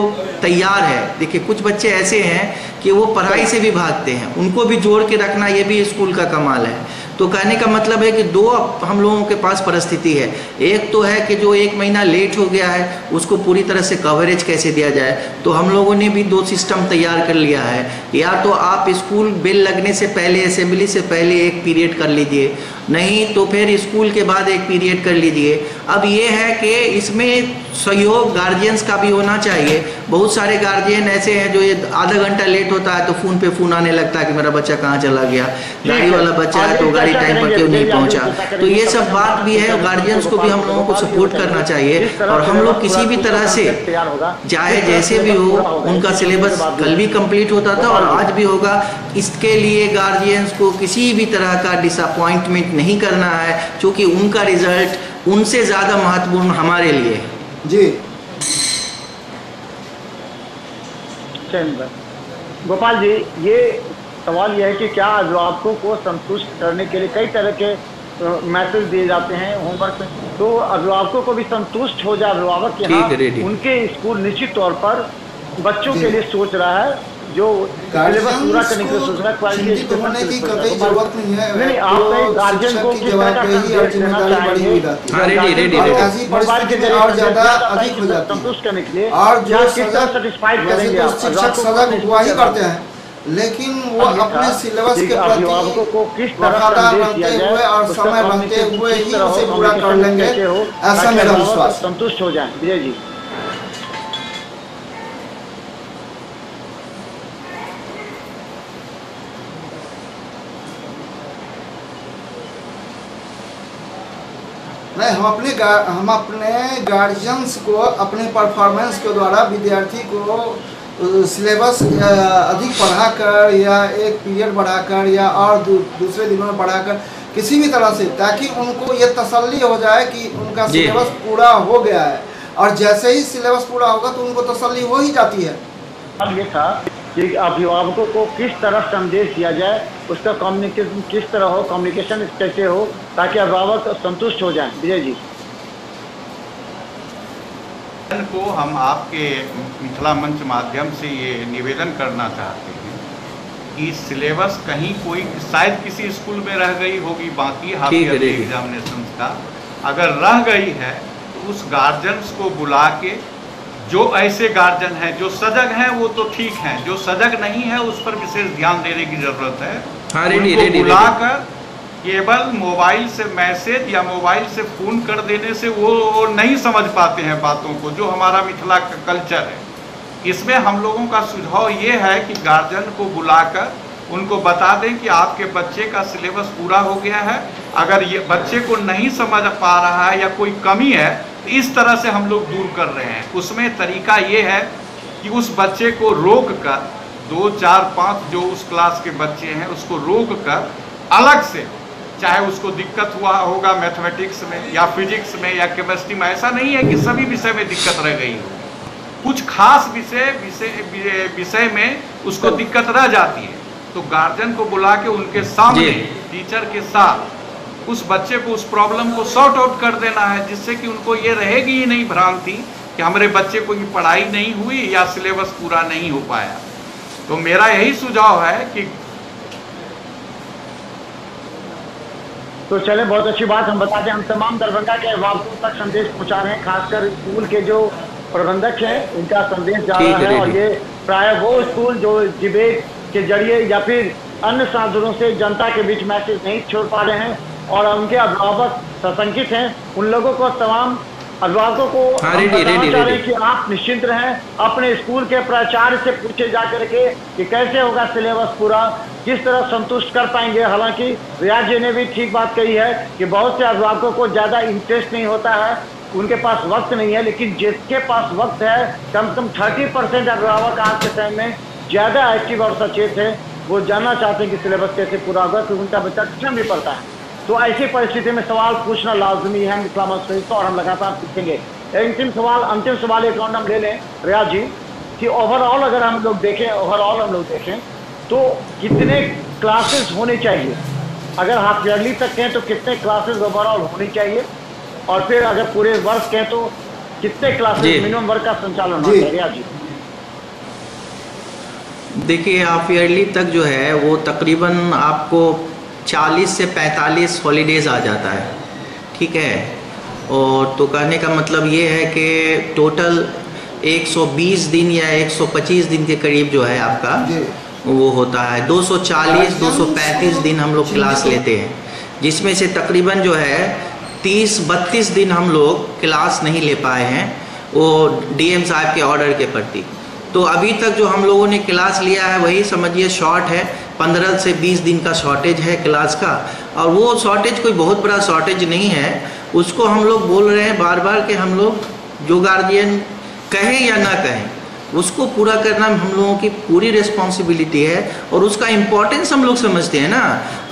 तैयार है। देखिए, कुछ बच्चे ऐसे हैं कि वो पढ़ाई से भी भागते हैं, उनको भी जोड़ के रखना ये भी स्कूल का कमाल है। तो कहने का मतलब है कि 2 हम लोगों के पास परिस्थिति है। एक तो है कि जो 1 महीना लेट हो गया है उसको पूरी तरह से कवरेज कैसे दिया जाए। तो हम लोगों ने भी 2 सिस्टम तैयार कर लिया है। या तो आप स्कूल बेल लगने से पहले, असेंबली से पहले एक पीरियड कर लीजिए, नहीं तो फिर स्कूल के बाद एक पीरियड कर लीजिए। अब ये है कि इसमें सहयोग गार्जियंस का भी होना चाहिए। बहुत सारे गार्जियन ऐसे हैं जो ये आधा घंटा लेट होता है तो फ़ोन पे फ़ोन आने लगता है कि मेरा बच्चा कहाँ चला गया, गाड़ी वाला बच्चा है तो गाड़ी टाइम पर क्यों नहीं पहुँचा। तो ये सब बात भी है, गार्जियंस को भी हम लोगों को सपोर्ट करना चाहिए। और हम लोग किसी भी तरह से, चाहे जैसे भी हो, उनका सिलेबस कल भी कंप्लीट होता था और आज भी होगा। इसके लिए गार्जियंस को किसी भी तरह का डिसअपॉइंटमेंट नहीं करना है, क्योंकि उनका रिजल्ट उनसे ज़्यादा महत्वपूर्ण हमारे लिए है। जी गोपाल जी, ये सवाल यह है कि क्या अभिभावकों को संतुष्ट करने के लिए कई तरह के मैसेज दिए जाते हैं होमवर्क में, तो अभिभावकों को भी संतुष्ट हो जाए अभिभावक के यहाँ उनके स्कूल निश्चित तौर पर बच्चों के लिए सोच रहा है, जो सिलेबस पूरा करने के लिए सोच रहा है, क्वालिटी होने की कतई जरूरत नहीं है। नहीं, आप गार्जियन को किस तरह का संदेश देना चाहेंगे मोबाइल के जरिए और ज्यादा अधिक हो जाता है संतुष्ट करने के लिए, और जो किस तरह सेटिस्फाइड करेंगे आप? शिक्षक सजग हुआ ही करते हैं, लेकिन वो अपने सिलेबस के अभिभावकों को किस तरह रहते हुए और समय रहते हुए ही उसे पूरा कर लेंगे, ऐसा मेरा विश्वास। संतुष्ट हो जाए। विजय जी, नहीं, हम अपने गार्जियंस को अपने परफॉर्मेंस के द्वारा विद्यार्थी को सिलेबस अधिक पढ़ाकर या एक पीरियड बढ़ाकर या और दूसरे दिनों में बढ़ाकर किसी भी तरह से, ताकि उनको ये तसल्ली हो जाए कि उनका सिलेबस पूरा हो गया है, और जैसे ही सिलेबस पूरा होगा तो उनको तसल्ली हो ही जाती है। अब ये था कि अभिभावकों को किस तरह संदेश दिया जाए, उसका कम्युनिकेशन किस तरह हो, कम्युनिकेशन कैसे हो, ताकि अभिभावक संतुष्ट हो जाए। विजय जी, को हम आपके मिथिला मंच माध्यम से ये निवेदन करना चाहते हैं कि सिलेबस कहीं कोई शायद किसी स्कूल में रह गई होगी, बाकी हाफ ईयरली एग्जामिनेशन का अगर रह गई है तो उस गार्जियंस को बुला के, जो ऐसे गार्जियन हैं जो सजग हैं वो तो ठीक हैं, जो सजग नहीं है उस पर विशेष ध्यान देने की जरूरत है। उनको बुलाकर केवल मोबाइल से मैसेज या मोबाइल से फ़ोन कर देने से वो नहीं समझ पाते हैं बातों को, जो हमारा मिथिला का कल्चर है। इसमें हम लोगों का सुझाव ये है कि गार्जियन को बुलाकर उनको बता दें कि आपके बच्चे का सिलेबस पूरा हो गया है, अगर ये बच्चे को नहीं समझ पा रहा है या कोई कमी है तो इस तरह से हम लोग दूर कर रहे हैं। उसमें तरीका ये है कि उस बच्चे को रोक कर 2, 4, 5 जो उस क्लास के बच्चे हैं उसको रोक कर अलग से, चाहे उसको दिक्कत हुआ होगा मैथमेटिक्स में या फिजिक्स में या केमिस्ट्री में, ऐसा नहीं है कि सभी विषय में दिक्कत रह गई हो, कुछ खास विषय में उसको दिक्कत रह जाती है, तो गार्जियन को बुला के उनके सामने टीचर के साथ उस बच्चे को उस प्रॉब्लम को सॉर्ट आउट कर देना है, जिससे कि उनको ये रहेगी ही नहीं भ्रांति कि हमारे बच्चे को ये पढ़ाई नहीं हुई या सिलेबस पूरा नहीं हो पाया। तो मेरा यही सुझाव है कि तो चले, बहुत अच्छी बात। हम बताते हैं, हम तमाम दरभंगा के अभिभावकों तक संदेश पहुंचा रहे हैं, खासकर स्कूल के जो प्रबंधक हैं उनका संदेश जा रहा है, और ये प्राय वो स्कूल जो डिबेट के जरिए या फिर अन्य साधनों से जनता के बीच मैसेज नहीं छोड़ पा रहे हैं और उनके अभिभावक सशंकित हैं, उन लोगों को, तमाम अभिभावकों को बताना चाह रहे हैं कि आप निश्चिंत रहें, अपने स्कूल के प्राचार्य से पूछे जा करके कि कैसे होगा सिलेबस पूरा, किस तरह संतुष्ट कर पाएंगे। हालांकि रियाज जी ने भी ठीक बात कही है कि बहुत से अभिभावकों को ज़्यादा इंटरेस्ट नहीं होता है, उनके पास वक्त नहीं है, लेकिन जिसके पास वक्त है, कम से कम 30% अभिभावक आज के टाइम में ज़्यादा एक्टिव और सचेत है, वो जानना चाहते हैं कि सिलेबस कैसे पूरा होगा, क्योंकि उनका बच्चा ट्यूशन भी पढ़ता है। तो ऐसी परिस्थिति में सवाल पूछना लाजमी है मिथिला मंच से, और हम लगातार पूछेंगे। अंतिम सवाल एक राउंड हम ले लें रियाज जी, कि ओवरऑल अगर हम लोग देखें तो कितने क्लासेस होने चाहिए, अगर हाफ ईयरली तक कहें तो कितने क्लासेस ओवरऑल होनी चाहिए, और फिर अगर पूरे वर्ष कहें तो कितने क्लासेस मिनिमम वर्क का संचालन होना चाहिए? रियाज जी, देखिए हाफ ईयरली तक जो है वो तकरीबन आपको 40 से 45 हॉलीडेज आ जाता है, ठीक है। और तो कहने का मतलब ये है कि टोटल 120 दिन या 125 दिन के करीब जो है आपका वो होता है। 240-235 दिन हम लोग क्लास लेते हैं, जिसमें से तकरीबन जो है 30-32 दिन हम लोग क्लास नहीं ले पाए हैं, वो डीएम साहब के ऑर्डर के प्रति। तो अभी तक जो हम लोगों ने क्लास लिया है वही समझिए शॉर्ट है, 15 से 20 दिन का शॉर्टेज है क्लास का, और वो शॉर्टेज कोई बहुत बड़ा शॉर्टेज नहीं है। उसको हम लोग बोल रहे हैं बार बार कि हम लोग जो गार्जियन कहें या ना कहें, उसको पूरा करना हम लोगों की पूरी रिस्पॉन्सिबिलिटी है और उसका इम्पोर्टेंस हम लोग समझते हैं ना।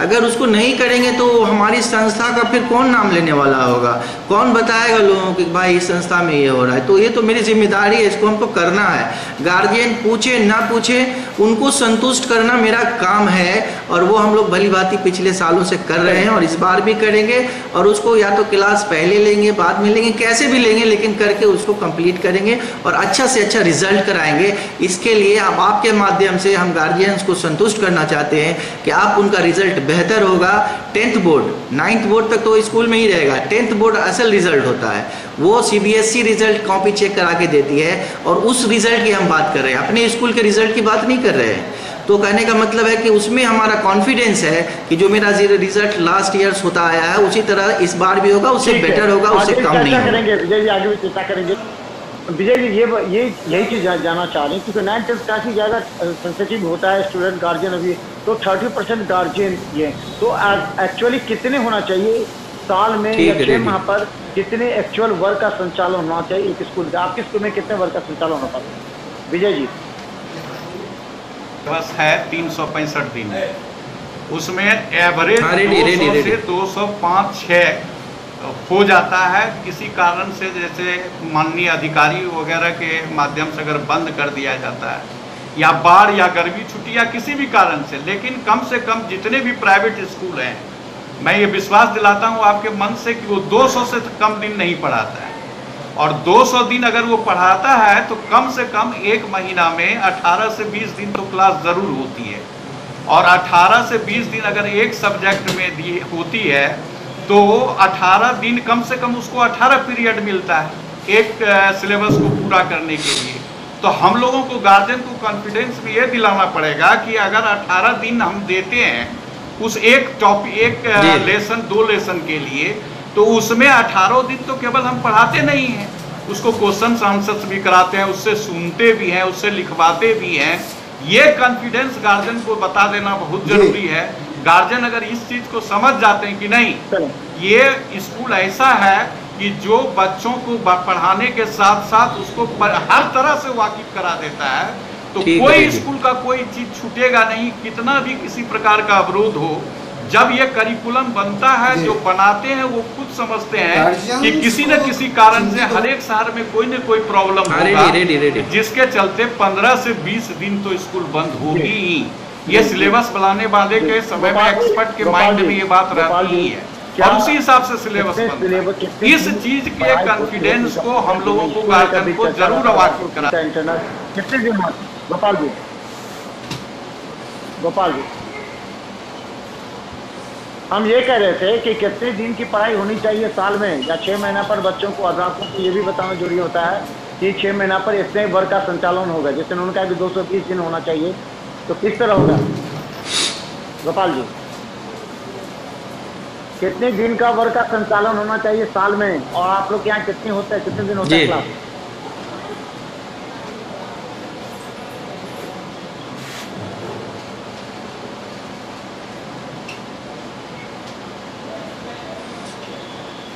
अगर उसको नहीं करेंगे तो हमारी संस्था का फिर कौन नाम लेने वाला होगा, कौन बताएगा लोगों को कि भाई इस संस्था में ये हो रहा है। तो ये तो मेरी जिम्मेदारी है, इसको हमको करना है। गार्जियन पूछे ना पूछे उनको संतुष्ट करना मेरा काम है और वो हम लोग भली भांति पिछले सालों से कर रहे हैं और इस बार भी करेंगे। और उसको या तो क्लास पहले लेंगे, बाद में लेंगे, कैसे भी लेंगे, लेकिन करके उसको कंप्लीट करेंगे और अच्छा से अच्छा रिजल्ट कराएंगे। इसके लिए अब आपके माध्यम से हम गार्जियंस को संतुष्ट करना चाहते हैं कि आप उनका रिजल्ट बेहतर होगा। 10th बोर्ड 9th बोर्ड तक तो स्कूल में ही रहेगा, 10th बोर्ड असल रिजल्ट होता है। वो CBSE रिजल्ट कॉपी चेक करा के देती है और उस रिजल्ट की हम बात कर रहे हैं, अपने स्कूल के रिजल्ट की बात नहीं कर रहे हैं। तो कहने का मतलब है कि उसमें हमारा कॉन्फिडेंस है कि जो मेरा रिजल्ट लास्ट ईयर्स होता आया है उसी तरह इस बार भी होगा, उससे बेटर होगा, उससे कम नहीं होगा। विजय जी आगे भी चर्चा करेंगे। विजय जी ये यही चीज़ जानना चाह रहे हैं क्योंकि 9th 10th काफ़ी ज़्यादा सेंसिटिव होता है स्टूडेंट गार्जियन अभी, तो 30% गार्जियन ये तो एक्चुअली कितने होना चाहिए साल में या 6 माह पर, कितने एक्चुअल वर्क का संचालन होना चाहिए एक स्कूल का? आपके स्कूल में कितने वर्क का संचालन होना पड़ता? विजय जी बस है 365 दिन, उसमें एवरेज 200 से 205-6 हो जाता है। किसी कारण से जैसे माननीय अधिकारी वगैरह के माध्यम से अगर बंद कर दिया जाता है या बाढ़ या गर्मी छुट्टी या किसी भी कारण से, लेकिन कम से कम जितने भी प्राइवेट स्कूल हैं मैं ये विश्वास दिलाता हूँ आपके मन से कि वो 200 से कम दिन नहीं पढ़ाता है। और 200 दिन अगर वो पढ़ाता है तो कम से कम एक महीना में 18 से 20 दिन तो क्लास ज़रूर होती है। और 18 से 20 दिन अगर एक सब्जेक्ट में होती है तो 18 दिन कम से कम उसको 18 पीरियड मिलता है एक सिलेबस को पूरा करने के लिए। तो हम लोगों को गार्जियन को कॉन्फिडेंस में ये दिलाना पड़ेगा कि अगर 18 दिन हम देते हैं उस एक टॉपिक, एक लेसन 2 लेसन के लिए, तो उसमें 18 दिन तो केवल हम पढ़ाते नहीं हैं, उसको क्वेश्चन आंसर्स भी कराते हैं, उससे सुनते भी हैं, उससे लिखवाते भी हैं। ये कॉन्फिडेंस गार्जियन को बता देना बहुत जरूरी है। गार्जियन अगर इस चीज को समझ जाते हैं कि नहीं ये स्कूल ऐसा है कि जो बच्चों को पढ़ाने के साथ साथ उसको हर तरह से वाकिफ करा देता है, तो कोई स्कूल का कोई चीज छूटेगा नहीं, कितना भी किसी प्रकार का अवरोध हो। जब ये करिकुलम बनता है, जो बनाते हैं वो खुद समझते हैं कि किसी न किसी कारण से हर एक शहर में कोई न कोई प्रॉब्लम होगा, जिसके चलते 15 से 20 दिन तो स्कूल बंद होगी ही। ये सिलेबस बनाने वाले के समय में एक्सपर्ट के माइंड में ये बात रहती ही है और उसी हिसाब से सिलेबस बनता है। इस चीज के कॉन्फिडेंस को हम लोगों को गार्जियन को जरूर वाकिफ कराना। कितने दिन गोपाल जी हम ये कह रहे थे कि कितने दिन की पढ़ाई होनी चाहिए साल में या 6 महीना पर बच्चों को, अध्यापकों को ये भी बताना जरूरी होता है कि 6 महीना पर इतने वर्ग का संचालन होगा। जैसे उन्होंने कहा कि 220 दिन होना चाहिए, तो किस तरह होगा गोपाल जी? कितने दिन का वर्ग का संचालन होना चाहिए साल में, और आप लोग के यहाँ कितने होते हैं, कितने दिन होता है क्लास?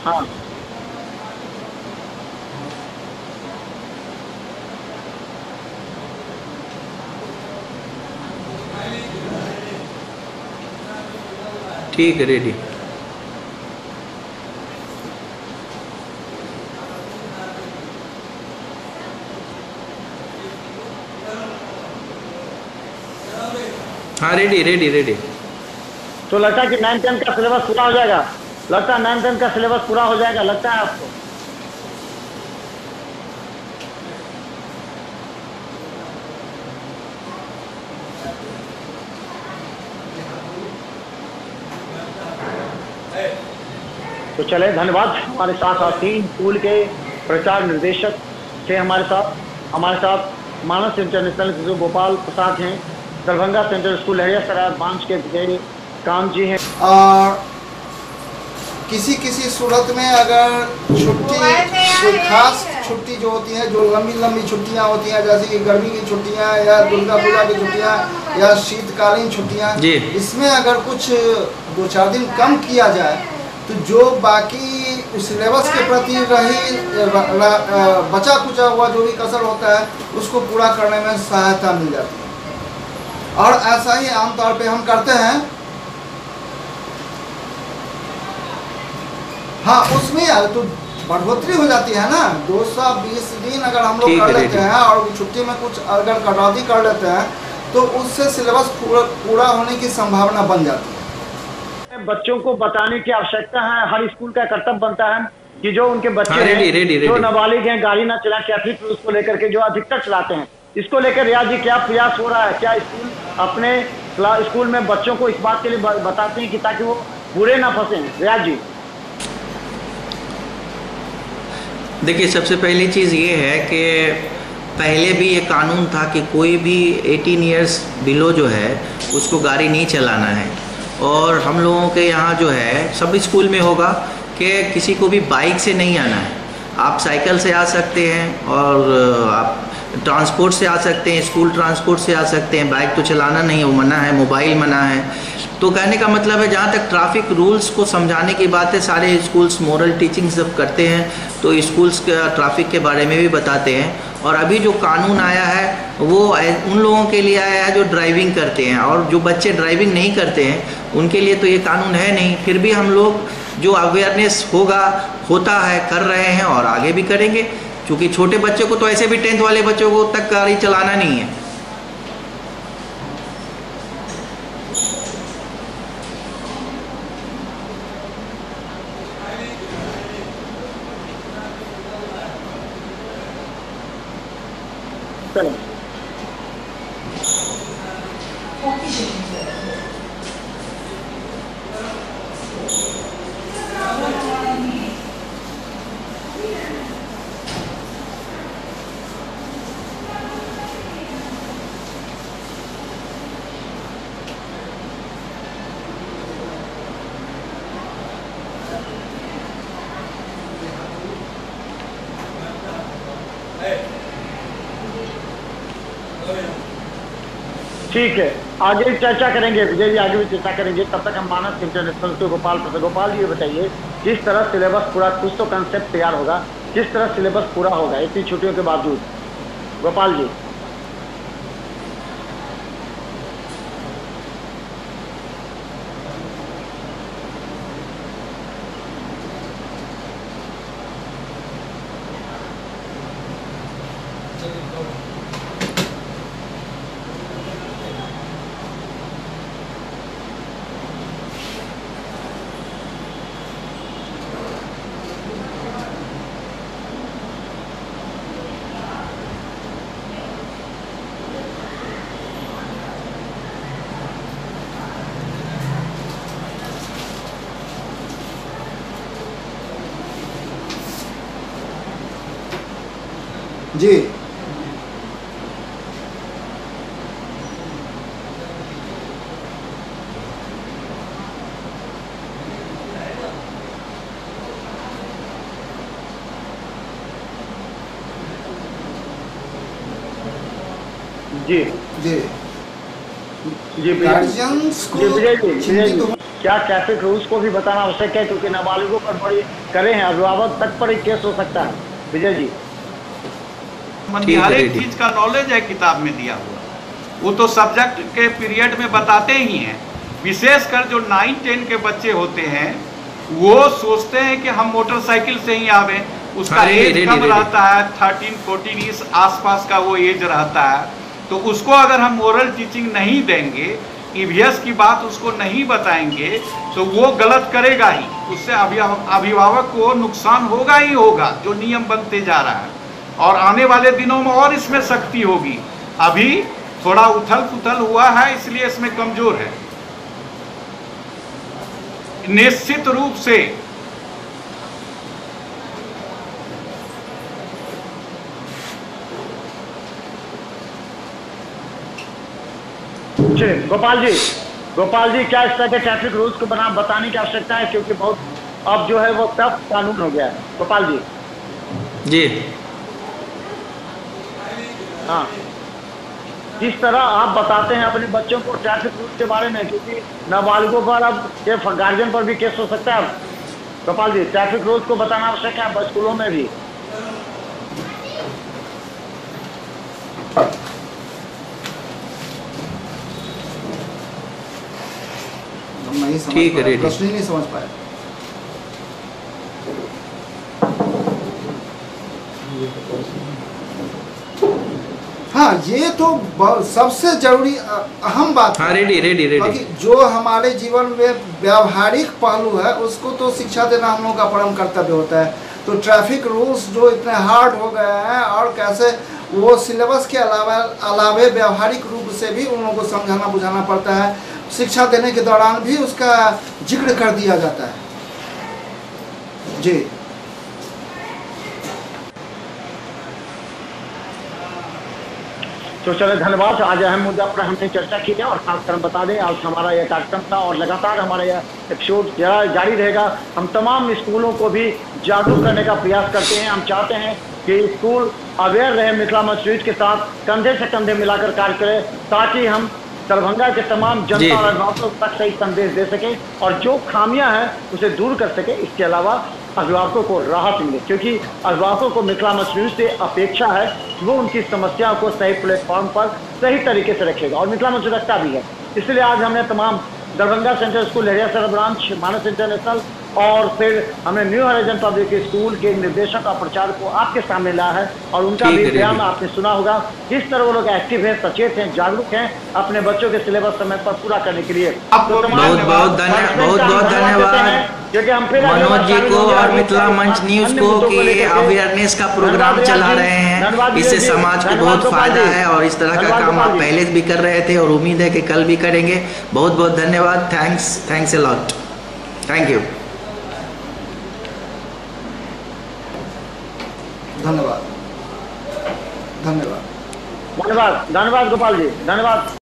हाँ ठीक है, रेडी। हाँ रेडी। तो लगता है कि 9th 10th का सिलेबस पूरा हो जाएगा, लगता है 9th 10th का सिलेबस पूरा हो जाएगा, लगता है आपको? तो चले, धन्यवाद। हमारे साथ 3 स्कूल के प्रचार निर्देशक थे हमारे साथ मानस इंटरनेशनल जो गोपाल प्रसाद हैं, दरभंगा सेंट्रल स्कूल लहरिया सराय ब्रांच के विजय काम जी हैं। और किसी सूरत में अगर छुट्टी, कोई खास छुट्टी जो होती है, जो लंबी छुट्टियां होती हैं, जैसे कि गर्मी की छुट्टियां या दुर्गा पूजा की छुट्टियां या शीतकालीन छुट्टियां, इसमें अगर कुछ 2-4 दिन कम किया जाए तो जो बाकी सिलेबस के प्रति बचा कुचा हुआ जो भी कसर होता है उसको पूरा करने में सहायता मिल जाती है। और ऐसा ही आमतौर पे हम करते हैं। हाँ, उसमें तो बढ़ोतरी हो जाती है ना, 220 दिन अगर हम लोग कर लेते हैं और छुट्टी में कुछ अगर कटौती कर लेते हैं तो उससे सिलेबस पूरा होने की संभावना बन जाती है। बच्चों को बताने की आवश्यकता है, हर स्कूल का कर्तव्य बनता है कि जो उनके बच्चे हैं जो नाबालिग हैं गाड़ी ना चला, ट्रैफिक रूल्स को लेकर के जो अधिकतर चलाते हैं, इसको लेकर रियाज जी क्या प्रयास हो रहा है? क्या स्कूल अपने स्कूल में बच्चों को इस बात के लिए बताते हैं कि ताकि वो बुरे ना फंसे? रियाज जी देखिए, सबसे पहली चीज़ ये है कि पहले भी ये कानून था कि कोई भी 18 इयर्स बिलो जो है उसको गाड़ी नहीं चलाना है। और हम लोगों के यहाँ जो है सब स्कूल में होगा कि किसी को भी बाइक से नहीं आना है। आप साइकिल से आ सकते हैं और आप ट्रांसपोर्ट से आ सकते हैं, स्कूल ट्रांसपोर्ट से आ सकते हैं। बाइक तो चलाना नहीं है, वो मना है। मोबाइल मना है। तो कहने का मतलब है जहाँ तक ट्रैफिक रूल्स को समझाने की बात है, सारे स्कूल्स मोरल टीचिंग जब करते हैं तो स्कूल्स के ट्रैफिक के बारे में भी बताते हैं। और अभी जो कानून आया है वो उन लोगों के लिए आया है जो ड्राइविंग करते हैं, और जो बच्चे ड्राइविंग नहीं करते हैं उनके लिए तो ये कानून है नहीं। फिर भी हम लोग जो अवेयरनेस होता है कर रहे हैं और आगे भी करेंगे, क्योंकि छोटे बच्चों को तो ऐसे भी 10th वाले बच्चों को तक गाड़ी चलाना नहीं है। ठीक है, आगे भी चर्चा करेंगे विजय जी, आगे भी चर्चा करेंगे। तब तक हम मानस इंटरनेशनल के गोपाल जी बताइए, किस तरह सिलेबस पूरा, कुछ तो कंसेप्ट तैयार होगा, किस तरह सिलेबस पूरा होगा इतनी छुट्टियों के बावजूद? गोपाल जी जी जी जी जी गार्जियंस को क्या ट्रैफिक रूल्स को भी बताना आवश्यक है, क्योंकि नाबालिगों पर बड़ी करे हैं, अभिभावक तक पर ही केस हो सकता है। विजय जी हर एक चीज का नॉलेज है किताब में दिया हुआ, वो तो सब्जेक्ट के पीरियड में बताते ही हैं। विशेषकर जो 9-10 के बच्चे होते हैं वो सोचते हैं कि हम मोटरसाइकिल से ही आवे, उसका एज कम रहता है, 13-14 इस आसपास का वो एज रहता है। तो उसको अगर हम मोरल टीचिंग नहीं देंगे, ईवीएस की बात उसको नहीं बताएंगे, तो वो गलत करेगा ही, उससे अभिभावक को नुकसान होगा ही होगा, जो नियम बनते जा रहा है। और आने वाले दिनों में और इसमें सख्ती होगी। अभी थोड़ा उथल पुथल हुआ है, इसलिए इसमें कमजोर है। निश्चित रूप से गोपाल जी क्या इस तरह के ट्रैफिक रूल्स को बताने की आवश्यकता है, क्योंकि बहुत अब जो है वो टफ कानून हो गया है। गोपाल जी जी हाँ, जिस तरह आप बताते हैं अपने बच्चों को ट्रैफिक रूल्स के बारे में, क्योंकि नाबालिगों पर अब ये गार्जियन पर भी केस हो सकता है। गोपाल जी, ट्रैफिक रूल्स को बताना आवश्यक है स्कूलों में भी। नहीं समझ ठीक है, पाया, रेडी। प्रश्न ही नहीं समझ पाया। हाँ, ये तो सबसे जरूरी अहम बात है। हाँ, रेडी रेडी रेडी। बाकी जो हमारे जीवन में व्यावहारिक पहलू है उसको तो शिक्षा देना हम लोगों का परम कर्तव्य होता है। तो ट्रैफिक रूल्स जो इतने हार्ड हो गए हैं और कैसे वो सिलेबस के अलावे व्यावहारिक रूप से भी उन लोगों को समझाना बुझाना पड़ता है। शिक्षा देने के दौरान भी उसका जिक्र कर दिया जाता है। जी तो चले, धन्यवाद। आज अहम मुद्दा पर हमने चर्चा की है और खासकर बता दें आज हमारा यह कार्यक्रम था और लगातार हमारा यह एपिसोड जारी रहेगा। हम तमाम स्कूलों को भी जागरूक करने का प्रयास करते हैं। हम चाहते हैं कि स्कूल अवेयर रहे, मिथिला मंच न्यूज के साथ कंधे से कंधे मिलाकर कार्य करें ताकि हम दरभंगा के तमाम जनता और अभिभावकों तक सही संदेश दे सके और जो खामियां हैं उसे दूर कर सके। इसके अलावा अभिभावकों को राहत मिले, क्योंकि अभिभावकों को मिथिला मंच न्यूज से अपेक्षा है कि वो उनकी समस्याओं को सही प्लेटफॉर्म पर सही तरीके से रखेगा और मिथिला मंच रखता भी है। इसलिए आज हमने तमाम Darbhanga central school, Laheriasarai branch, Manas international और फिर हमने न्यू हॉराइजन पब्लिक स्कूल के निर्देशक और प्रचारक को आपके सामने लाया है और उनका भी बयान आपने सुना होगा। किस तरह वो लोग एक्टिव हैं, सचेत हैं, जागरूक हैं अपने बच्चों के सिलेबस समय पर पूरा करने के लिए। बहुत बहुत धन्यवाद क्योंकि हम फिर मनोज जी को और मिथिला मंच न्यूज को कि अवेयरनेस का प्रोग्राम चला रहे हैं। इससे समाज को बहुत फायदा है और इस तरह का काम आप पहले भी कर रहे थे और उम्मीद है कि कल भी करेंगे। बहुत बहुत धन्यवाद। Thanks a lot. Thank you. धन्यवाद। धन्यवाद गोपाल जी, धन्यवाद।